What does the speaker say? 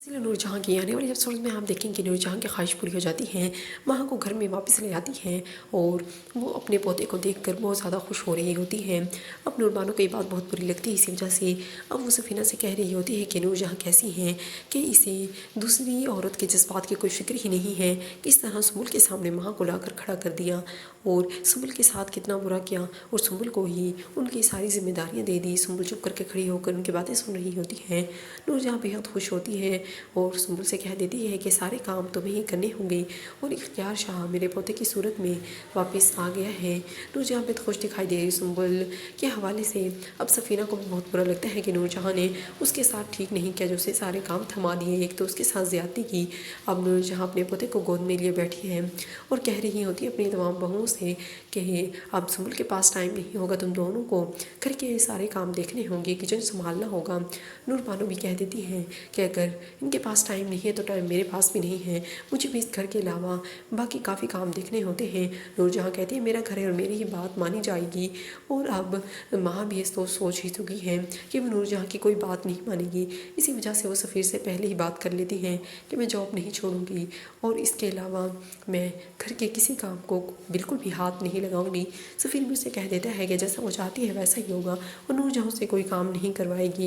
नूर जहाँ की आने वाली एपिसोड में आप देखेंगे कि नूर जहाँ की ख्वाहिश पूरी हो जाती है, महा को घर में वापस ले आती है और वो अपने पोते को देखकर बहुत ज़्यादा खुश हो रही होती है। अब नूर बानो को ये बात बहुत बुरी लगती है, इसी वजह से अब वो सफीना से कह रही होती है कि नूर जहाँ कैसी है कि इसे दूसरी औरत के जज्बात की कोई फिक्र ही नहीं है। किस तरह सुम्बुल के सामने महा को लाकर खड़ा कर दिया और सुम्बुल के साथ कितना बुरा किया और सुम्बुल को ही उनकी सारी जिम्मेदारियाँ दे दी। सुम्बुल चुप करके खड़ी होकर उनकी बातें सुन रही होती है। नूर जहाँ बेहद खुश होती है और सुम्बुल से कह देती है कि सारे काम तुम्हें ही करने होंगे और इख्तियार शाह मेरे पोते की सूरत में वापस आ गया है। नूर जहाँ पे खुश दिखाई दे रही सुम्बुल के हवाले से अब सफीना को भी बहुत बुरा लगता है कि नूर जहाँ ने उसके साथ ठीक नहीं किया, जो उसे सारे काम थमा दिए, एक तो उसके साथ ज़्यादती की। अब नूर जहाँ अपने पोते को गोद में लिए बैठी है और कह रही होती है अपनी तमाम बहुओं से कि अब सुम्बुल के पास टाइम नहीं होगा, तुम दोनों को घर के सारे काम देखने होंगे, किचन संभालना होगा। नूर बानो भी कह देती है कि अगर इनके पास टाइम नहीं है तो टाइम मेरे पास भी नहीं है, मुझे भी इस घर के अलावा बाकी काफ़ी काम देखने होते हैं। नूर जहाँ कहती है मेरा घर है और मेरी ही बात मानी जाएगी और अब माँ भी इस तो सोच ही चुकी है कि वो नूर जहाँ की कोई बात नहीं मानेगी। इसी वजह से वो सफ़ीर से पहले ही बात कर लेती हैं कि मैं जॉब नहीं छोड़ूंगी और इसके अलावा मैं घर के किसी काम को बिल्कुल भी हाथ नहीं लगाऊंगी। सफ़ीर मुझसे कह देता है कि जैसा वो चाहती है वैसा ही होगा और नूर जहाँ से कोई काम नहीं करवाएगी।